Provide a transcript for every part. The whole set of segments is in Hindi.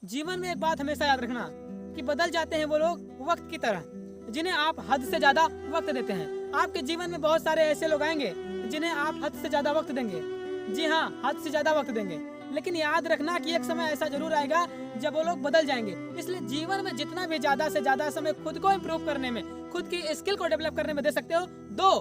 जीवन में एक बात हमेशा याद रखना कि बदल जाते हैं वो लोग वक्त की तरह जिन्हें आप हद से ज्यादा वक्त देते हैं। आपके जीवन में बहुत सारे ऐसे लोग आएंगे जिन्हें आप हद से ज्यादा वक्त देंगे। जी हाँ, हद से ज्यादा वक्त देंगे, लेकिन याद रखना कि एक समय ऐसा जरूर आएगा जब वो लोग बदल जाएंगे। इसलिए जीवन में जितना भी ज्यादा से ज्यादा समय खुद को इम्प्रूव करने में, खुद की स्किल को डेवलप करने में दे सकते हो, दो,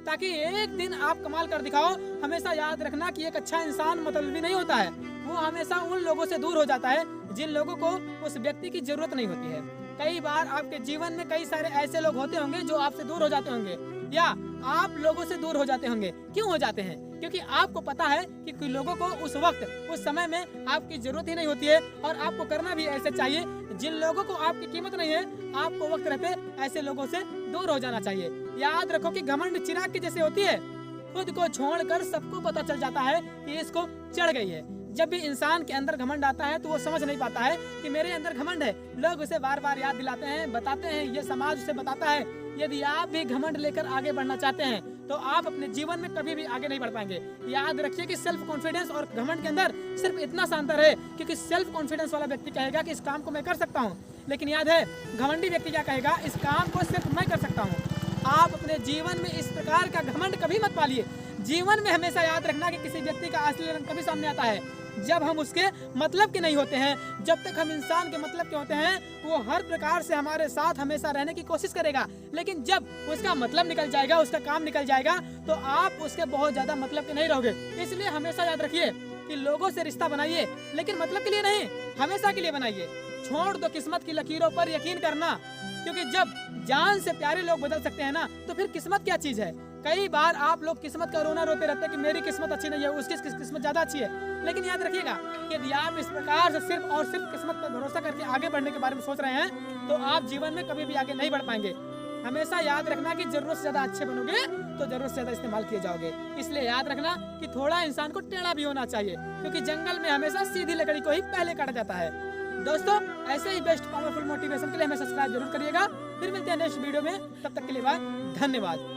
ताकि एक दिन आप कमाल कर दिखाओ। हमेशा याद रखना कि एक अच्छा इंसान मतलबी नहीं होता है, वो हमेशा उन लोगों से दूर हो जाता है जिन लोगों को उस व्यक्ति की जरूरत नहीं होती है। कई बार आपके जीवन में कई सारे ऐसे लोग होते होंगे जो आपसे दूर हो जाते होंगे, या आप लोगों से दूर हो जाते होंगे। क्यों हो जाते हैं? क्योंकि आपको पता है कि कुछ लोगों को उस वक्त, उस समय में आपकी जरूरत ही नहीं होती है, और आपको करना भी ऐसे चाहिए। जिन लोगों को आपकी कीमत नहीं है, आपको वक्त रहते ऐसे लोगों से दूर हो जाना चाहिए। याद रखो कि घमंड चिराग की जैसे होती है, खुद को छोड़कर सबको पता चल जाता है कि इसको चढ़ गई है। जब भी इंसान के अंदर घमंड आता है तो वो समझ नहीं पाता है कि मेरे अंदर घमंड है। लोग उसे बार बार याद दिलाते हैं, बताते हैं, ये समाज उसे बताता है। यदि आप भी घमंड लेकर आगे बढ़ना चाहते हैं तो आप अपने जीवन में कभी भी आगे नहीं बढ़ पाएंगे। याद रखिए कि सेल्फ कॉन्फिडेंस और घमंड के अंदर सिर्फ इतना सा अंतर है, क्योंकि सेल्फ कॉन्फिडेंस वाला व्यक्ति कहेगा कि इस काम को मैं कर सकता हूँ, लेकिन याद है घमंडी व्यक्ति क्या कहेगा, इस काम को सिर्फ मैं कर सकता हूँ। आप अपने जीवन में इस प्रकार का घमंड कभी मत पालिए। जीवन में हमेशा याद रखना कि किसी व्यक्ति का असली रंग कभी सामने आता है जब हम उसके मतलब के नहीं होते हैं। जब तक हम इंसान के मतलब के होते हैं, वो हर प्रकार से हमारे साथ हमेशा रहने की कोशिश करेगा, लेकिन जब उसका मतलब निकल जाएगा, उसका काम निकल जाएगा, तो आप उसके बहुत ज्यादा मतलब के नहीं रहोगे। इसलिए हमेशा याद रखिए कि लोगों से रिश्ता बनाइए, लेकिन मतलब के लिए नहीं, हमेशा के लिए बनाइए। छोड़ दो किस्मत की लकीरों पर यकीन करना, क्योंकि जब जान से प्यारे लोग बदल सकते हैं ना, तो फिर किस्मत क्या चीज है। कई बार आप लोग किस्मत का रोना रोते रहते हैं कि मेरी किस्मत अच्छी नहीं है, उसकी किस्मत ज्यादा अच्छी है, लेकिन याद रखिएगा कि यदि आप इस प्रकार से सिर्फ और सिर्फ किस्मत पर भरोसा करके आगे बढ़ने के बारे में सोच रहे हैं, तो आप जीवन में कभी भी आगे नहीं बढ़ पाएंगे। हमेशा याद रखना कि जरूरत से ज्यादा अच्छे बनोगे तो जरूरत से ज्यादा इस्तेमाल किए जाओगे। इसलिए याद रखना कि थोड़ा इंसान को टेढ़ा भी होना चाहिए, क्योंकि जंगल में हमेशा सीधी लकड़ी को ही पहले काटा जाता है। दोस्तों, ऐसे ही बेस्ट पावरफुल मोटिवेशन के लिए हमें सब्सक्राइब जरूर करिएगा। फिर मिलते हैं नेक्स्ट वीडियो में, तब तक के लिए बाय, धन्यवाद।